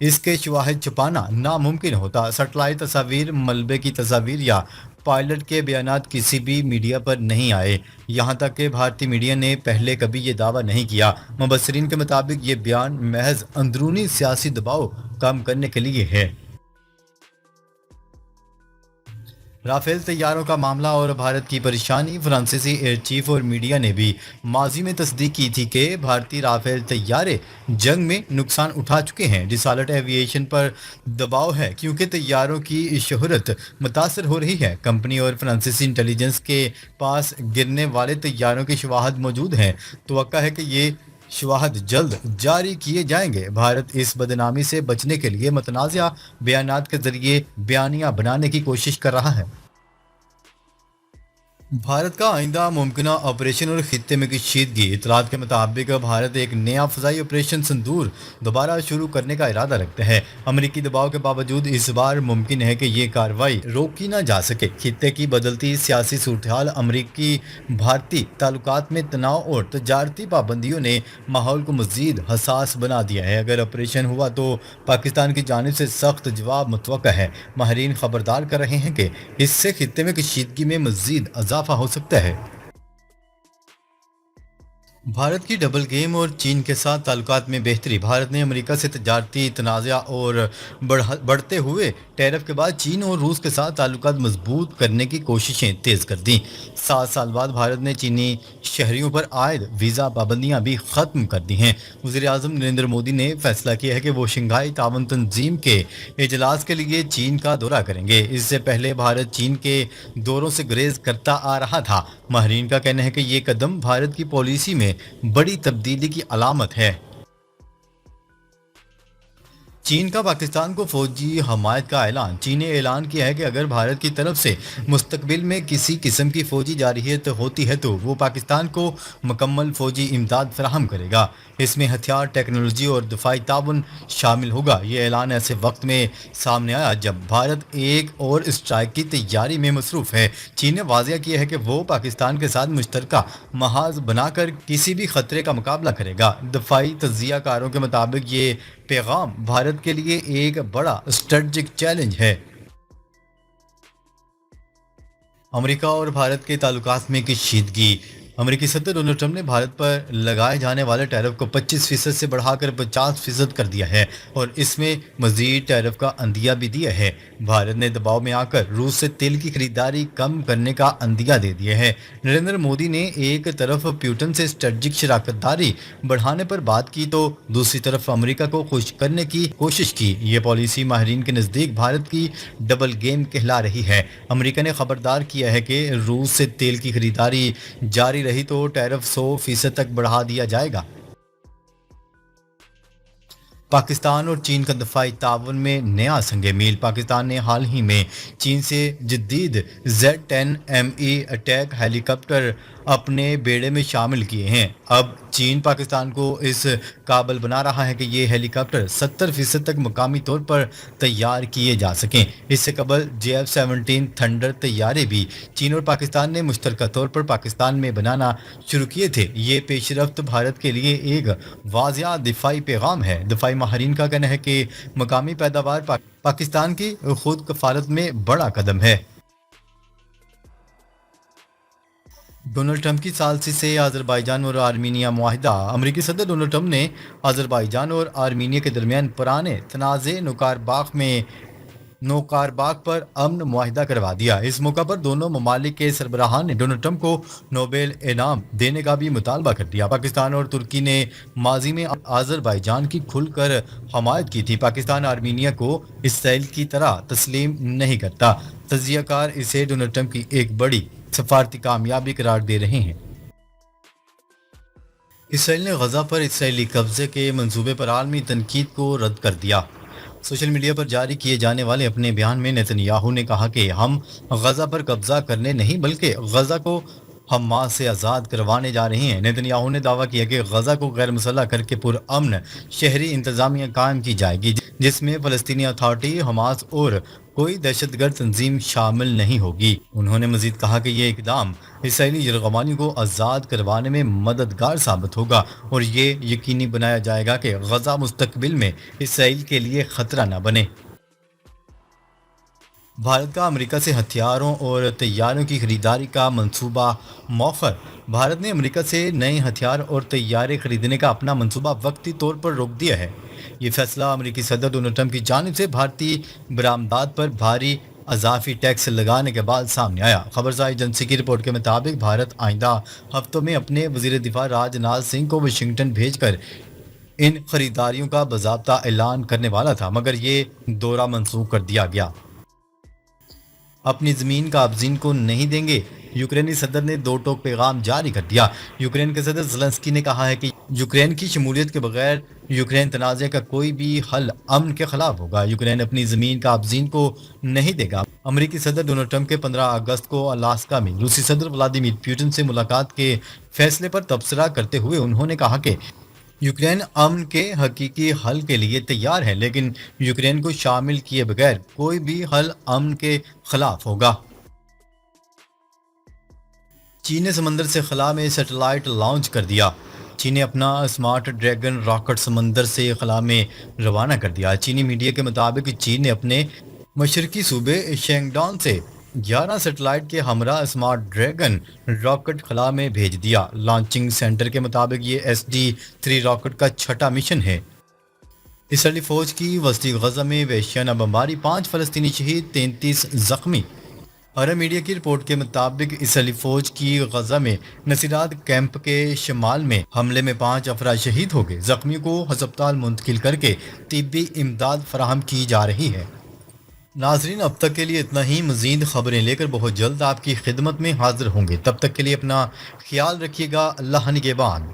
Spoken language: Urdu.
اس کے شواہد چھپانا ناممکن ہوتا۔ سیٹلائٹ تصاویر، ملبے کی تصاویر یا پائلٹ کے بیانات کسی بھی میڈیا پر نہیں آئے، یہاں تک کہ بھارتی میڈیا نے پہلے کبھی یہ دعویٰ نہیں کیا۔ مبصرین کے مطابق یہ بیان محض اندرونی سیاسی دباؤ کم کرنے کے لیے ہے۔ رافیل طیاروں کا معاملہ اور بھارت کی پریشانی، فرانسیسی ایئر چیف اور میڈیا نے بھی ماضی میں تصدیق کی تھی کہ بھارتی رافیل طیارے جنگ میں نقصان اٹھا چکے ہیں۔ ڈسالٹ ایوی ایشن پر دباؤ ہے کیونکہ طیاروں کی شہرت متاثر ہو رہی ہے۔ کمپنی اور فرانسیسی انٹیلی جنس کے پاس گرنے والے طیاروں کے شواہد موجود ہیں۔ توقع ہے کہ یہ شواہد جلد جاری کیے جائیں گے۔ بھارت اس بدنامی سے بچنے کے لیے متنازع بیانات کے ذریعے بیانیہ بنانے کی کوشش کر رہا ہے۔ بھارت کا آئندہ ممکنہ آپریشن اور خطے میں کشیدگی۔ اطلاعات کے مطابق بھارت ایک نیا فضائی آپریشن سندور دوبارہ شروع کرنے کا ارادہ رکھتا ہے۔ امریکی دباؤ کے باوجود اس بار ممکن ہے کہ یہ کارروائی روکی نہ جا سکے۔ خطے کی بدلتی سیاسی صورتحال، امریکی بھارتی تعلقات میں تناؤ اور تجارتی پابندیوں نے ماحول کو مزید حساس بنا دیا ہے۔ اگر آپریشن ہوا تو پاکستان کی جانب سے سخت جواب متوقع ہے۔ ماہرین خبردار کر رہے ہیں کہ اس سے خطے میں کشیدگی میں مزید اضافہ ہو سکتا ہے۔ بھارت کی ڈبل گیم اور چین کے ساتھ تعلقات میں بہتری۔ بھارت نے امریکہ سے تجارتی تنازع اور بڑھتے ہوئے ٹیرف کے بعد چین اور روس کے ساتھ تعلقات مضبوط کرنے کی کوششیں تیز کر دیں۔ 7 سال بعد بھارت نے چینی شہریوں پر عائد ویزا پابندیاں بھی ختم کر دی ہیں۔ وزیر اعظم نریندر مودی نے فیصلہ کیا ہے کہ وہ شنگھائی تعاون تنظیم کے اجلاس کے لیے چین کا دورہ کریں گے۔ اس سے پہلے بھارت چین کے دوروں سے گریز کرتا آ رہا تھا۔ ماہرین کا کہنا ہے کہ یہ قدم بھارت کی پالیسی میں بڑی تبدیلی کی علامت ہے۔ چین کا پاکستان کو فوجی حمایت کا اعلان۔ چین نے اعلان کیا ہے کہ اگر بھارت کی طرف سے مستقبل میں کسی قسم کی فوجی جارحیت ہوتی ہے تو وہ پاکستان کو مکمل فوجی امداد فراہم کرے گا۔ اس میں ہتھیار، ٹیکنالوجی اور دفاعی تعاون شامل ہوگا۔ یہ اعلان ایسے وقت میں سامنے آیا جب بھارت ایک اور اسٹرائیک کی تیاری میں مصروف ہے۔ چین نے واضح کیا ہے کہ وہ پاکستان کے ساتھ مشترکہ محاذ بنا کر کسی بھی خطرے کا مقابلہ کرے گا۔ دفاعی تجزیہ کاروں کے مطابق یہ پیغام بھارت کے لیے ایک بڑا اسٹریٹجک چیلنج ہے۔ امریکہ اور بھارت کے تعلقات میں کشیدگی۔ امریکی صدر ڈونلڈ ٹرمپ نے بھارت پر لگائے جانے والے ٹیرف کو 25% سے بڑھا کر 50% کر دیا ہے اور اس میں مزید ٹیرف کا عندیہ بھی دیا ہے۔ بھارت نے دباؤ میں آ کر روس سے تیل کی خریداری کم کرنے کا عندیہ دے دیا ہے۔ نریندر مودی نے ایک طرف پیوٹن سے اسٹریٹجک شراکت داری بڑھانے پر بات کی تو دوسری طرف امریکہ کو خوش کرنے کی کوشش کی۔ یہ پالیسی ماہرین کے نزدیک بھارت کی ڈبل گیم کہلا رہی ہے۔ امریکہ نے خبردار کیا ہے کہ روس سے تیل کی خریداری جاری رہی تو ٹیرف 100% تک بڑھا دیا جائے گا۔ پاکستان اور چین کا دفاعی تعاون میں نیا سنگ میل۔ پاکستان نے حال ہی میں چین سے جدید Z-10ME اٹیک ہیلی کاپٹر اپنے بیڑے میں شامل کیے ہیں۔ اب چین پاکستان کو اس قابل بنا رہا ہے کہ یہ ہیلی کاپٹر 70% تک مقامی طور پر تیار کیے جا سکیں۔ اس سے قبل JF-17 تھنڈر طیارے بھی چین اور پاکستان نے مشترکہ طور پر پاکستان میں بنانا شروع کیے تھے۔ یہ پیش رفت بھارت کے لیے ایک واضح دفاعی پیغام ہے۔ دفاعی ماہرین کا کہنا ہے کہ مقامی پیداوار پاکستان کی خود کفالت میں بڑا قدم ہے۔ ڈونلڈ ٹرمپ کی ثالثی سے آذربائیجان اور آرمینیا معاہدہ۔ امریکی صدر ڈونلڈ ٹرمپ نے آذربائیجان اور آرمینیا کے درمیان پرانے تنازع نوکارباخ پر امن معاہدہ کروا دیا۔ اس موقع پر دونوں ممالک کے سربراہان نے ڈونلڈ ٹرمپ کو نوبل انعام دینے کا بھی مطالبہ کر دیا۔ پاکستان اور ترکی نے ماضی میں آذربائیجان کی کھل کر حمایت کی تھی۔ پاکستان آرمینیا کو اسرائیل کی طرح تسلیم نہیں کرتا۔ تجزیہ کار اسے ڈونلڈ ٹرمپ کی ایک بڑی سفارتی کامیابی قرار دے رہے ہیں۔ اسرائیل نے غزہ پر اسرائیلی قبضے کے منصوبے پر عالمی تنقید کو رد کر دیا۔ سوشل میڈیا پر جاری کیے جانے والے اپنے بیان میں نتن یاہو نے کہا کہ ہم غزہ پر قبضہ کرنے نہیں بلکہ غزہ کو حماس سے آزاد کروانے جا رہے ہیں۔ نیتن یاہو نے دعویٰ کیا کہ غزہ کو غیر مسلح کر کے پرامن شہری انتظامیہ قائم کی جائے گی، جس میں فلسطینی اتھارٹی، حماس اور کوئی دہشت گرد تنظیم شامل نہیں ہوگی۔ انہوں نے مزید کہا کہ یہ اقدام اسرائیلی یرغمالیوں کو آزاد کروانے میں مددگار ثابت ہوگا اور یہ یقینی بنایا جائے گا کہ غزہ مستقبل میں اسرائیل کے لیے خطرہ نہ بنے۔ بھارت کا امریکہ سے ہتھیاروں اور طیاروں کی خریداری کا منصوبہ مؤخر۔ بھارت نے امریکہ سے نئے ہتھیار اور طیارے خریدنے کا اپنا منصوبہ وقتی طور پر روک دیا ہے۔ یہ فیصلہ امریکی صدر ڈونلڈ ٹرمپ کی جانب سے بھارتی برآمدات پر بھاری اضافی ٹیکس لگانے کے بعد سامنے آیا۔ خبرساز ایجنسی کی رپورٹ کے مطابق بھارت آئندہ ہفتوں میں اپنے وزیر دفاع راج ناتھ سنگھ کو واشنگٹن بھیج کر ان خریداریوں کا باضابطہ اعلان کرنے والا تھا، مگر یہ دورہ منسوخ کر دیا گیا۔ اپنی زمین قابضین کو نہیں دیں گے، یوکرینی صدر نے دو ٹوک پیغام جاری کر دیا۔ یوکرین کے صدر زلنسکی نے کہا ہے کہ یوکرین کی شمولیت کے بغیر یوکرین تنازع کا کوئی بھی حل امن کے خلاف ہوگا۔ یوکرین اپنی زمین قابضین کو نہیں دے گا۔ امریکی صدر ڈونلڈ ٹرمپ کے 15 اگست کو الاسکا میں روسی صدر ولادیمیر پوٹن سے ملاقات کے فیصلے پر تبصرہ کرتے ہوئے انہوں نے کہا کہ یوکرین امن کے حقیقی حل کے لیے تیار ہے، لیکن یوکرین کو شامل کیے بغیر کوئی بھی حل امن کے خلاف ہوگا۔ چین نے سمندر سے خلا میں سیٹلائٹ لانچ کر دیا۔ چین نے اپنا اسمارٹ ڈریگن راکٹ سمندر سے خلا میں روانہ کر دیا۔ چینی میڈیا کے مطابق چین نے اپنے مشرقی صوبے شینگڈان سے 11 سیٹلائٹ کے ہمراہ اسمارٹ ڈریگن راکٹ خلا میں بھیج دیا۔ لانچنگ سینٹر کے مطابق یہ SD-3 راکٹ کا چھٹا مشن ہے۔ اسرائیلی فوج کی وسطی غزہ میں وحشیانہ بمباری، 5 فلسطینی شہید، 33 زخمی۔ عرب میڈیا کی رپورٹ کے مطابق اسرائیلی فوج کی غزہ میں نصیرات کیمپ کے شمال میں حملے میں 5 افراد شہید ہو گئے۔ زخمیوں کو ہسپتال منتقل کر کے طبی امداد فراہم کی جا رہی ہے۔ ناظرین، اب تک کے لیے اتنا ہی۔ مزید خبریں لے کر بہت جلد آپ کی خدمت میں حاضر ہوں گے۔ تب تک کے لیے اپنا خیال رکھیے گا۔ اللہ نگہبان۔